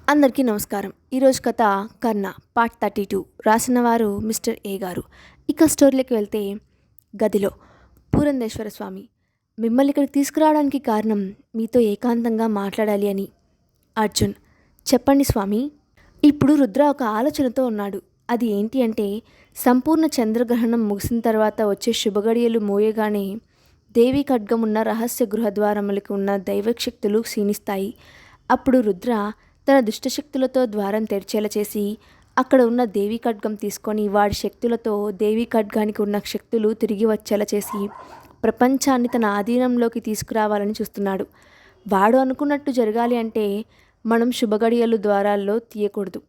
అందరికీ నమస్కారం. ఈరోజు కథ కర్ణ పార్ట్ 32 రాసిన వారు మిస్టర్ ఏ గారు. ఇక స్టోరీలోకి వెళ్తే గదిలో పూరంధేశ్వర స్వామి, మిమ్మల్ని ఇక్కడికి తీసుకురావడానికి కారణం మీతో ఏకాంతంగా మాట్లాడాలి అని. అర్జున్: చెప్పండి స్వామి. ఇప్పుడు రుద్ర ఒక ఆలోచనతో ఉన్నాడు. అది ఏంటి అంటే, సంపూర్ణ చంద్రగ్రహణం ముగిసిన తర్వాత వచ్చే శుభగడియలు మోయగానే దేవి ఖడ్గం ఉన్న రహస్య గృహద్వారములకు ఉన్న దైవశక్తులు క్షీణిస్తాయి. అప్పుడు రుద్ర తన దుష్టశక్తులతో ద్వారం తెరిచేలా చేసి అక్కడ ఉన్న దేవీ ఖడ్గం తీసుకొని వాడి శక్తులతో దేవీ ఖడ్గానికి ఉన్న శక్తులు తిరిగి వచ్చేలా చేసి ప్రపంచాన్ని తన ఆధీనంలోకి తీసుకురావాలని చూస్తున్నాడు. వాడు అనుకున్నట్టు జరగాలి అంటే మనం శుభగడియలు ద్వారాల్లో తీయకూడదు.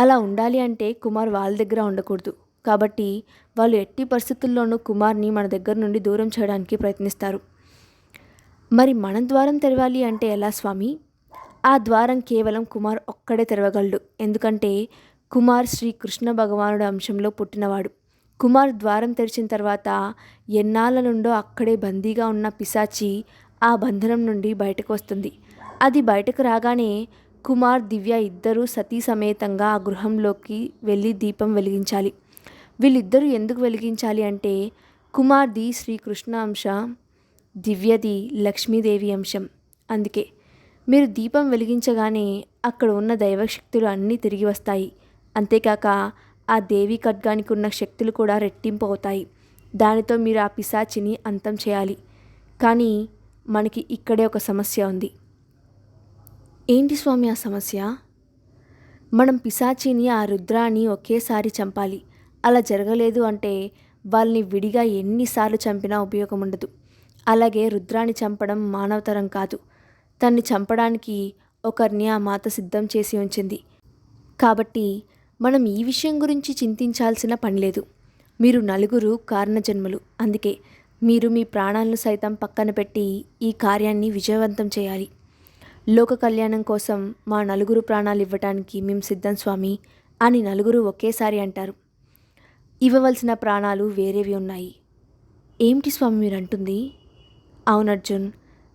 అలా ఉండాలి అంటే కుమార్ వాళ్ళ దగ్గర ఉండకూడదు. కాబట్టి వాళ్ళు ఎట్టి పరిస్థితుల్లోనూ కుమార్ని మన దగ్గర నుండి దూరం చేయడానికి ప్రయత్నిస్తారు. మరి మనం ద్వారం తెరవాలి అంటే ఎలా స్వామి? ఆ ద్వారం కేవలం కుమార్ ఒక్కడే తెరవగలడు. ఎందుకంటే కుమార్ శ్రీ కృష్ణ భగవానుడు అంశంలో పుట్టినవాడు. కుమార్ ద్వారం తెరిచిన తర్వాత ఎన్నాళ్ళ నుండో అక్కడే బందీగా ఉన్న పిశాచి ఆ బంధనం నుండి బయటకు వస్తుంది. అది బయటకు రాగానే కుమార్, దివ్య ఇద్దరూ సతీ సమేతంగా ఆ గృహంలోకి వెళ్ళి దీపం వెలిగించాలి. వీళ్ళిద్దరూ ఎందుకు వెలిగించాలి అంటే, కుమార్ది శ్రీకృష్ణ అంశ, దివ్యది లక్ష్మీదేవి అంశం. అందుకే మీరు దీపం వెలిగించగానే అక్కడ ఉన్న దైవశక్తులు అన్నీ తిరిగి వస్తాయి. అంతేకాక ఆ దేవి ఖడ్గానికి ఉన్న శక్తులు కూడా రెట్టింపు అవుతాయి. దానితో మీరు ఆ పిశాచిని అంతం చేయాలి. కానీ మనకి ఇక్కడే ఒక సమస్య ఉంది. ఏంటి స్వామి ఆ సమస్య? మనం పిశాచిని, ఆ రుద్రాన్ని ఒకేసారి చంపాలి. అలా జరగలేదు అంటే వాళ్ళని విడిగా ఎన్నిసార్లు చంపినా ఉపయోగం ఉండదు. అలాగే రుద్రాన్ని చంపడం మానవతరం కాదు. తన్ని చంపడానికి ఒకరిని ఆ మాత సిద్ధం చేసి ఉంచింది. కాబట్టి మనం ఈ విషయం గురించి చింతించాల్సిన పని లేదు. మీరు నలుగురు కారణజన్ములు. అందుకే మీరు మీ ప్రాణాలను సైతం పక్కన పెట్టి ఈ కార్యాన్ని విజయవంతం చేయాలి. లోక కళ్యాణం కోసం మా నలుగురు ప్రాణాలు ఇవ్వటానికి మేము సిద్ధం స్వామి అని నలుగురు ఒకేసారి అంటారు. ఇవ్వవలసిన ప్రాణాలు వేరేవి ఉన్నాయి. ఏమిటి స్వామి మీరు అంటుంది? అవునర్జున్,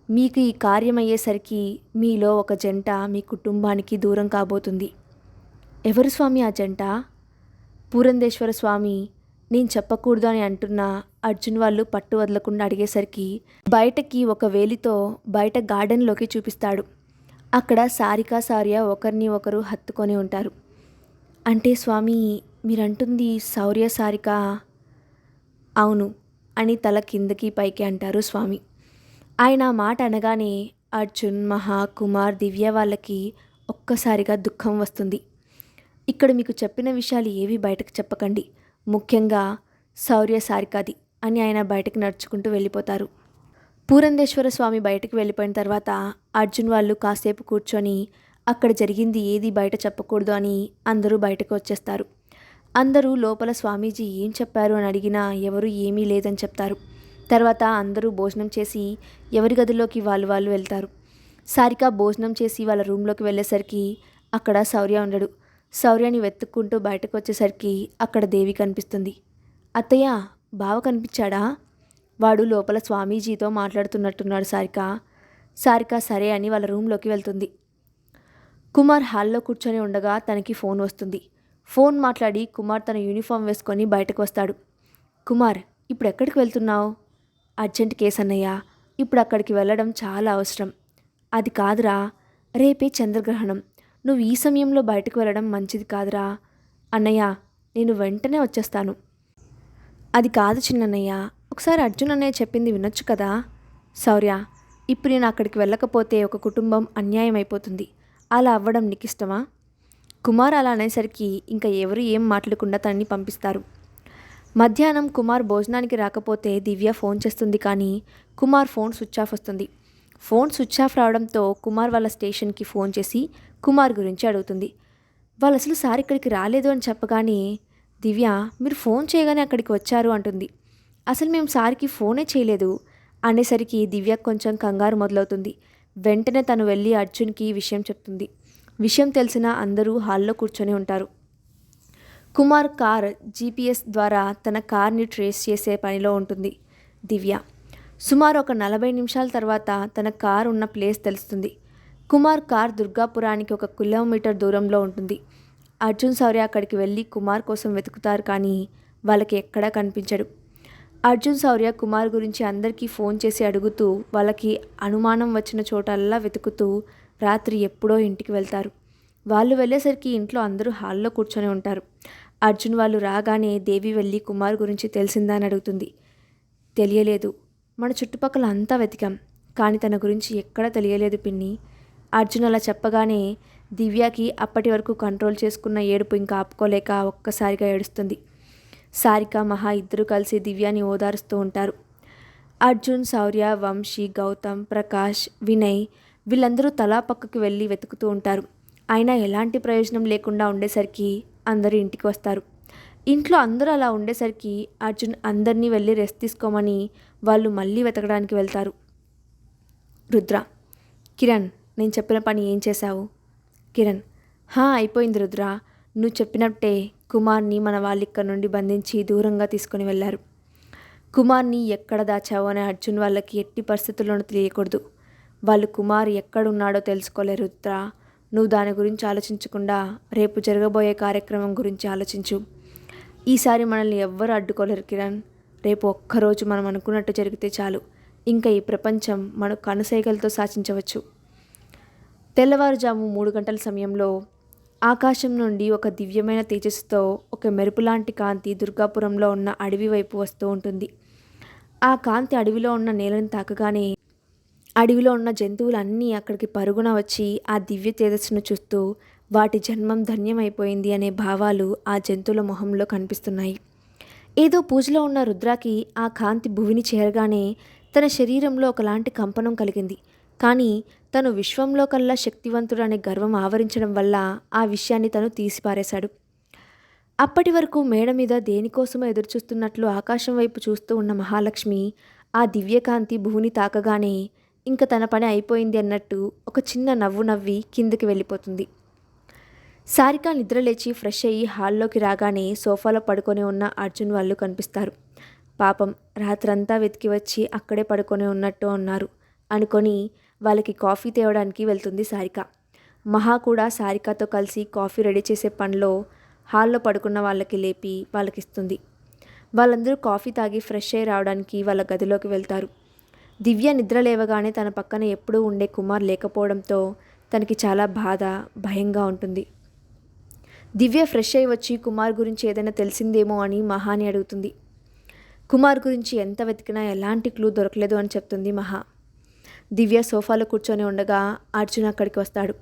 మీకు ఈ కార్యం అయ్యేసరికి మీలో ఒక జంట మీ కుటుంబానికి దూరం కాబోతుంది. ఎవరు స్వామి ఆ జంట? పూరంధేశ్వర స్వామి నేను చెప్పకూడదు అని అంటున్న అర్జున్ వాళ్ళు పట్టు వదలకుండా అడిగేసరికి బయటకి ఒక వేలితో బయట గార్డెన్లోకి చూపిస్తాడు. అక్కడ సారిక, శౌర్య ఒకరిని ఒకరు హత్తుకొని ఉంటారు. అంటే స్వామి మీరంటుంది శౌర్య, సారిక? అవును అని తల కిందకి పైకి అంటారు స్వామి. ఆయన మాట అనగానే అర్జున్, మహా, కుమార్, దివ్య వాళ్ళకి ఒక్కసారిగా దుఃఖం వస్తుంది. ఇక్కడ మీకు చెప్పిన విషయాలు ఏవి బయటకు చెప్పకండి, ముఖ్యంగా శౌర్య, సారికాది అని ఆయన బయటకు నడుచుకుంటూ వెళ్ళిపోతారు. పూరంధేశ్వర స్వామి బయటకు వెళ్ళిపోయిన తర్వాత అర్జున్ వాళ్ళు కాసేపు కూర్చొని అక్కడ జరిగింది ఏది బయట చెప్పకూడదు అని అందరూ బయటకు వచ్చేస్తారు. అందరూ లోపల స్వామీజీ ఏం చెప్పారు అని అడిగినా ఎవరు ఏమీ లేదని చెప్తారు. తర్వాత అందరూ భోజనం చేసి ఎవరి గదిలోకి వాళ్ళు వెళ్తారు. సారిక భోజనం చేసి వాళ్ళ రూమ్లోకి వెళ్ళేసరికి అక్కడ శౌర్య ఉండడు. శౌర్యని వెతుక్కుంటూ బయటకు వచ్చేసరికి అక్కడ దేవి కనిపిస్తుంది. అత్తయ్య, బావ కనిపించాడా? వాడు లోపల స్వామీజీతో మాట్లాడుతున్నట్టున్నాడు సారిక. సారిక సరే అని వాళ్ళ రూమ్లోకి వెళ్తుంది. కుమార్ హాల్లో కూర్చొని ఉండగా తనకి ఫోన్ వస్తుంది. ఫోన్ మాట్లాడి కుమార్ తన యూనిఫామ్ వేసుకొని బయటకు వస్తాడు. కుమార్, ఇప్పుడు ఎక్కడికి వెళ్తున్నావు? అర్జెంట్ కేసు అన్నయ్య, ఇప్పుడు అక్కడికి వెళ్ళడం చాలా అవసరం. అది కాదురా, రేపే చంద్రగ్రహణం. నువ్వు ఈ సమయంలో బయటకు వెళ్ళడం మంచిది కాదురా. అన్నయ్య, నేను వెంటనే వచ్చేస్తాను. అది కాదు చిన్నన్నయ్య, ఒకసారి అర్జున్ అన్నయ్య చెప్పింది వినొచ్చు కదా. శౌర్య, ఇప్పుడు నేను అక్కడికి వెళ్ళకపోతే ఒక కుటుంబం అన్యాయం అయిపోతుంది. అలా అవ్వడం నీకు ఇష్టమా? కుమార్ అలా అనేసరికి ఇంకా ఎవరు ఏం మాట్లాడకుండా తనని పంపిస్తారు. మధ్యాహ్నం కుమార్ భోజనానికి రాకపోతే దివ్య ఫోన్ చేస్తుంది. కానీ కుమార్ ఫోన్ స్విచ్ ఆఫ్ వస్తుంది. ఫోన్ స్విచ్ ఆఫ్ రావడంతో కుమార్ వాళ్ళ స్టేషన్కి ఫోన్ చేసి కుమార్ గురించి అడుగుతుంది. వాళ్ళు అసలు సార్ ఇక్కడికి రాలేదు అని చెప్పగానే దివ్య, మీరు ఫోన్ చేయగానే అక్కడికి వచ్చారు అంటుంది. అసలు మేము సార్కి ఫోనే చేయలేదు అనేసరికి దివ్య కొంచెం కంగారు మొదలవుతుంది. వెంటనే తను వెళ్ళి అర్జున్కి విషయం చెప్తుంది. విషయం తెలిసిన అందరూ హాల్లో కూర్చొని ఉంటారు. కుమార్ కార్ జీపీఎస్ ద్వారా తన కార్ని ట్రేస్ చేసే పనిలో ఉంటుంది దివ్య. సుమారు ఒక 40 నిమిషాల తర్వాత తన కారు ఉన్న ప్లేస్ తెలుస్తుంది. కుమార్ కార్ దుర్గాపురానికి 1 కిలోమీటర్ దూరంలో ఉంటుంది. అర్జున్, శౌర్య అక్కడికి వెళ్ళి కుమార్ కోసం వెతుకుతారు కానీ వాళ్ళకి ఎక్కడా కనిపించడు. అర్జున్, శౌర్య కుమార్ గురించి అందరికీ ఫోన్ చేసి అడుగుతూ వాళ్ళకి అనుమానం వచ్చిన చోటల్లా వెతుకుతూ రాత్రి ఎప్పుడో ఇంటికి వెళ్తారు. వాళ్ళు వెళ్ళేసరికి ఇంట్లో అందరూ హాల్లో కూర్చొని ఉంటారు. అర్జున్ వాళ్ళు రాగానే దేవి వెళ్ళి కుమార్ గురించి తెలిసిందా అని అడుగుతుంది. తెలియలేదు, మన చుట్టుపక్కల అంతా వెతికాం కానీ తన గురించి ఎక్కడా తెలియలేదు పిన్ని. అర్జున్ అలా చెప్పగానే దివ్యకి అప్పటి వరకు కంట్రోల్ చేసుకున్న ఏడుపు ఇంకా ఆపుకోలేక ఒక్కసారిగా ఏడుస్తుంది. సారిక, మహా ఇద్దరు కలిసి దివ్యాని ఓదారుస్తూ ఉంటారు. అర్జున్, శౌర్య, వంశీ, గౌతమ్, ప్రకాష్, వినయ్ వీళ్ళందరూ తలా పక్కకు వెళ్ళి వెతుకుతూ ఉంటారు. అయినా ఎలాంటి ప్రయోజనం లేకుండా ఉండేసరికి అందరూ ఇంటికి వస్తారు. ఇంట్లో అందరూ అలా ఉండేసరికి అర్జున్ అందరినీ వెళ్ళి రెస్ట్ తీసుకోమని వాళ్ళు మళ్ళీ వెతకడానికి వెళ్తారు. రుద్ర, కిరణ్, నేను చెప్పిన పని ఏం చేశావు? కిరణ్, అయిపోయింది రుద్ర. నువ్వు చెప్పినట్టే కుమార్ని మన వాళ్ళు ఇక్కడ నుండి బంధించి దూరంగా తీసుకొని వెళ్ళారు. కుమార్ని ఎక్కడ దాచావో అని అర్జున్ వాళ్ళకి ఎట్టి పరిస్థితుల్లోనూ తెలియకూడదు. వాళ్ళు కుమార్ ఎక్కడున్నాడో తెలుసుకోలేరు రుద్ర. నువ్వు దాని గురించి ఆలోచించకుండా రేపు జరగబోయే కార్యక్రమం గురించి ఆలోచించు. ఈసారి మనల్ని ఎవ్వరూ అడ్డుకోలేరు కిరణ్. రేపు ఒక్కరోజు మనం అనుకున్నట్టు జరిగితే చాలు, ఇంకా ఈ ప్రపంచం మన కనుసైగలతో శాసించవచ్చు. తెల్లవారుజాము 3 గంటల సమయంలో ఆకాశం నుండి ఒక దివ్యమైన తేజస్సుతో ఒక మెరుపులాంటి కాంతి దుర్గాపురంలో ఉన్న అడవి వైపు వస్తూ ఉంటుంది. ఆ కాంతి అడవిలో ఉన్న నేలను తాకగానే అడవిలో ఉన్న జంతువులన్నీ అక్కడికి పరుగున వచ్చి ఆ దివ్య తేజస్సును చూస్తూ వాటి జన్మం ధన్యమైపోయింది అనే భావాలు ఆ జంతువుల మొహంలో కనిపిస్తున్నాయి. ఏదో పూజలో ఉన్న రుద్రాకి ఆ కాంతి భువిని చేరగానే తన శరీరంలో ఒకలాంటి కంపనం కలిగింది. కానీ తను విశ్వంలో కల్లా శక్తివంతుడు అనే గర్వం ఆవరించడం వల్ల ఆ విషయాన్ని తను తీసిపారేశాడు. అప్పటి వరకు మేడ మీద దేనికోసమో ఎదురుచూస్తున్నట్లు ఆకాశం వైపు చూస్తూ ఉన్న మహాలక్ష్మి ఆ దివ్యకాంతి భూమిని తాకగానే ఇంక తన పని అయిపోయింది అన్నట్టు ఒక చిన్న నవ్వు నవ్వి కిందకి వెళ్ళిపోతుంది. సారిక నిద్రలేచి ఫ్రెష్ అయ్యి హాల్లోకి రాగానే సోఫాలో పడుకొని ఉన్న అర్జున్ వాళ్ళు కనిపిస్తారు. పాపం రాత్రంతా వెతికి వచ్చి అక్కడే పడుకొని ఉన్నట్టు ఉన్నారు అనుకొని వాళ్ళకి కాఫీ తేవడానికి వెళ్తుంది సారిక. మహా కూడా సారికతో కలిసి కాఫీ రెడీ చేసే పనిలో హాల్లో పడుకున్న వాళ్ళకి లేపి వాళ్ళకిస్తుంది. వాళ్ళందరూ కాఫీ తాగి ఫ్రెష్ అయ్యి రావడానికి వాళ్ళ గదిలోకి వెళ్తారు. దివ్య నిద్ర లేవగానే తన పక్కన ఎప్పుడూ ఉండే కుమార్ లేకపోవడంతో తనకి చాలా బాధ, భయంగా ఉంటుంది. దివ్య ఫ్రెష్ అయ్యి వచ్చి కుమార్ గురించి ఏదైనా తెలిసిందేమో అని మహాని అడుగుతుంది. కుమార్ గురించి ఎంత వెతికినా ఎలాంటి క్లూ దొరకలేదు అని చెప్తుంది మహా. దివ్య సోఫాలో కూర్చొని ఉండగా అర్జున్ అక్కడికి వస్తాడు.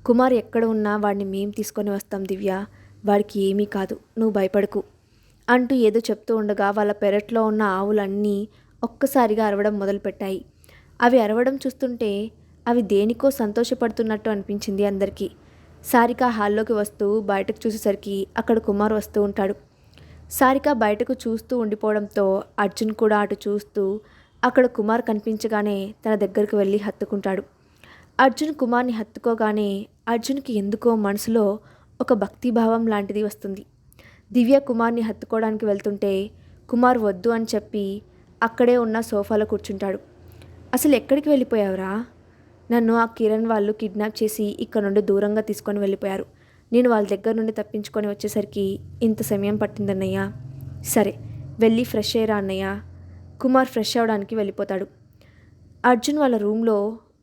కుమార్ ఎక్కడ ఉన్నా వాడిని మేం తీసుకొని వస్తాం దివ్య, వాడికి ఏమీ కాదు, నువ్వు భయపడకు అంటూ ఏదో చెప్తూ ఉండగా వాళ్ళ పెరట్లో ఉన్న ఆవులన్నీ ఒక్కసారిగా అరవడం మొదలుపెట్టాయి. అవి అరవడం చూస్తుంటే అవి దేనికో సంతోషపడుతున్నట్టు అనిపించింది అందరికీ. సారిక హాల్లోకి వస్తూ బయటకు చూసేసరికి అక్కడ కుమార్ వస్తూ ఉంటాడు. సారిక బయటకు చూస్తూ ఉండిపోవడంతో అర్జున్ కూడా అటు చూస్తూ అక్కడ కుమార్ కనిపించగానే తన దగ్గరికి వెళ్ళి హత్తుకుంటాడు. అర్జున్ కుమార్ని హత్తుకోగానే అర్జున్కి ఎందుకో మనసులో ఒక భక్తిభావం లాంటిది వస్తుంది. దివ్య కుమార్ని హత్తుకోవడానికి వెళ్తుంటే కుమార్ వద్దు అని చెప్పి అక్కడే ఉన్న సోఫాలో కూర్చుంటాడు. అసలు ఎక్కడికి వెళ్ళిపోయావురా? నన్ను ఆ కిరణ్ వాళ్ళు కిడ్నాప్ చేసి ఇక్కడ నుండి దూరంగా తీసుకొని వెళ్ళిపోయారు. నేను వాళ్ళ దగ్గర నుండి తప్పించుకొని వచ్చేసరికి ఇంత సమయం పట్టిందన్నయ్య. సరే వెళ్ళి ఫ్రెష్ అయ్యరా అన్నయ్య. కుమార్ ఫ్రెష్ అవ్వడానికి వెళ్ళిపోతాడు. అర్జున్ వాళ్ళ రూమ్లో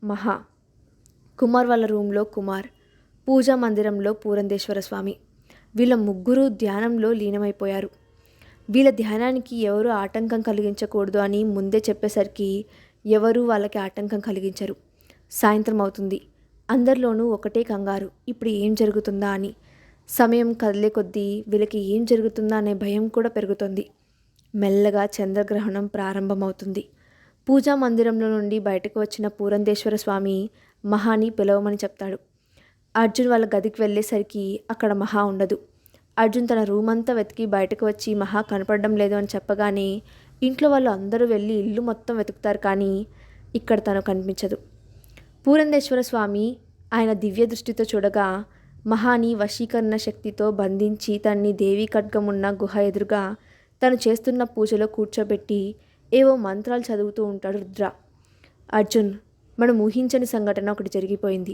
మహా, కుమార్ వాళ్ళ రూమ్లో కుమార్, పూజా మందిరంలో పూరందేశ్వర స్వామి. వీళ్ళ ముగ్గురు ధ్యానంలో లీనమైపోయారు. వీళ్ళ ధ్యానానికి ఎవరు ఆటంకం కలిగించకూడదు అని ముందే చెప్పేసరికి ఎవరూ వాళ్ళకి ఆటంకం కలిగించరు. సాయంత్రం అవుతుంది. అందరిలోనూ ఒకటే కంగారు, ఇప్పుడు ఏం జరుగుతుందా అని. సమయం కదిలే కొద్దీ వీళ్ళకి ఏం జరుగుతుందా అనే భయం కూడా పెరుగుతుంది. మెల్లగా చంద్రగ్రహణం ప్రారంభమవుతుంది. పూజా మందిరంలో నుండి బయటకు వచ్చిన పూరందేశ్వర స్వామి మహాని పిలవమని చెప్తాడు. అర్జున్ వాళ్ళ గదికి వెళ్ళేసరికి అక్కడ మహా ఉండదు. అర్జున్ తన రూమ్ అంతా వెతికి బయటకు వచ్చి మహా కనపడడం లేదు అని చెప్పగానే ఇంట్లో వాళ్ళు అందరూ వెళ్ళి ఇల్లు మొత్తం వెతుకుతారు కానీ ఇక్కడ తను కనిపించదు. పూరందేశ్వర స్వామి ఆయన దివ్య దృష్టితో చూడగా మహాని వశీకరణ శక్తితో బంధించి తన్ని దేవీ ఖడ్గం ఉన్న గుహ ఎదురుగా తను చేస్తున్న పూజలో కూర్చోబెట్టి ఏవో మంత్రాలు చదువుతూ ఉంటాడు రుద్ర. అర్జున్, మనం ఊహించని సంఘటన ఒకటి జరిగిపోయింది.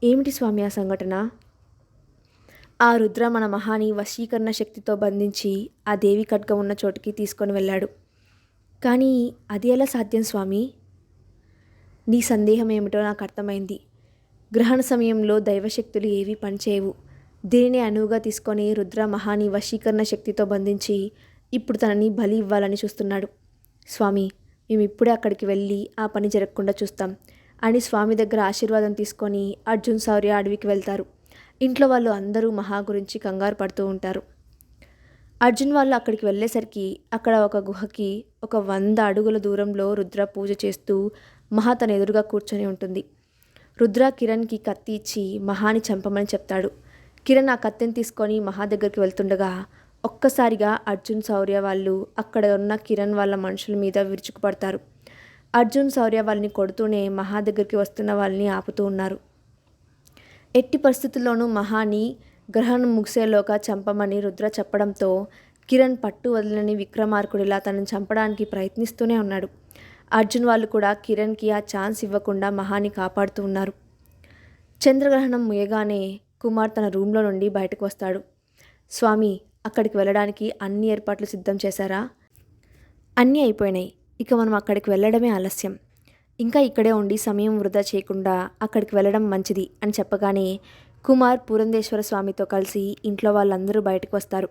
ఏమిటి స్వామి ఆ సంఘటన? ఆ రుద్ర మన మహాని వశీకరణ శక్తితో బంధించి ఆ దేవి ఖడ్గం ఉన్న చోటుకి తీసుకొని వెళ్ళాడు. కానీ అది ఎలా సాధ్యం స్వామి? నీ సందేహం ఏమిటో నాకు అర్థమైంది. గ్రహణ సమయంలో దైవశక్తులు ఏవీ పనిచేయవు. దీనిని అనువుగా తీసుకొని రుద్ర మహాని వశీకరణ శక్తితో బంధించి ఇప్పుడు తనని బలి ఇవ్వాలని చూస్తున్నాడు. స్వామి, మేము ఇప్పుడే అక్కడికి వెళ్ళి ఆ పని జరగకుండా చూస్తాం అని స్వామి దగ్గర ఆశీర్వాదం తీసుకొని అర్జున్ శౌర్య అడవికి వెళ్తారు. ఇంట్లో వాళ్ళు అందరూ మహా గురించి కంగారు పడుతూ ఉంటారు. అర్జున్ వాళ్ళు అక్కడికి వెళ్ళేసరికి అక్కడ ఒక గుహకి ఒక 100 అడుగుల దూరంలో రుద్ర పూజ చేస్తూ మహా తన ఎదురుగా కూర్చొని ఉంటుంది. రుద్ర కిరణ్కి కత్తి ఇచ్చి మహాని చంపమని చెప్తాడు. కిరణ్ ఆ కత్తిని తీసుకొని మహా దగ్గరికి వెళ్తుండగా ఒక్కసారిగా అర్జున్ శౌర్య వాళ్ళు అక్కడ ఉన్న కిరణ్ వాళ్ళ మనుషుల మీద విరుచుకుపడతారు. అర్జున్ శౌర్య వాళ్ళని కొడుతూనే మహా దగ్గరికి వస్తున్న వాళ్ళని ఆపుతూ ఉన్నారు. ఎట్టి పరిస్థితుల్లోనూ మహాని గ్రహణం ముగిసేలోగా చంపమని రుద్ర చెప్పడంతో కిరణ్ పట్టు వదలని విక్రమార్కుడిలా తనని చంపడానికి ప్రయత్నిస్తూనే ఉన్నాడు. అర్జున్ వాళ్ళు కూడా కిరణ్కి ఆ ఛాన్స్ ఇవ్వకుండా మహాని కాపాడుతూ ఉన్నారు. చంద్రగ్రహణం ముయ్యగానే కుమార్ తన రూమ్లో నుండి బయటకు వస్తాడు. స్వామి, అక్కడికి వెళ్ళడానికి అన్ని ఏర్పాట్లు సిద్ధం చేశారా? అన్నీ అయిపోయినాయి. ఇక మనం అక్కడికి వెళ్ళడమే ఆలస్యం. ఇంకా ఇక్కడే ఉండి సమయం వృధా చేయకుండా అక్కడికి వెళ్ళడం మంచిది అని చెప్పగానే కుమార్ పురంధేశ్వర స్వామితో కలిసి ఇంట్లో వాళ్ళందరూ బయటకు వస్తారు.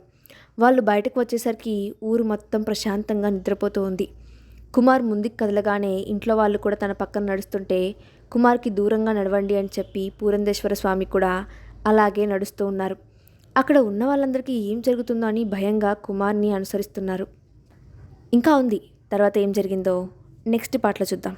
వాళ్ళు బయటకు వచ్చేసరికి ఊరు మొత్తం ప్రశాంతంగా నిద్రపోతూ ఉంది. కుమార్ ముందుకు కదలగానే ఇంట్లో వాళ్ళు కూడా తన పక్కన నడుస్తుంటే కుమార్కి దూరంగా నడవండి అని చెప్పి పురంధేశ్వర స్వామి కూడా అలాగే నడుస్తూ ఉన్నారు. అక్కడ ఉన్న వాళ్ళందరికీ ఏం జరుగుతుందో అని భయంగా కుమార్ని అనుసరిస్తున్నారు. ఇంకా ఉంది, తర్వాత ఏం జరిగిందో నెక్స్ట్ పార్ట్లో చూద్దాం.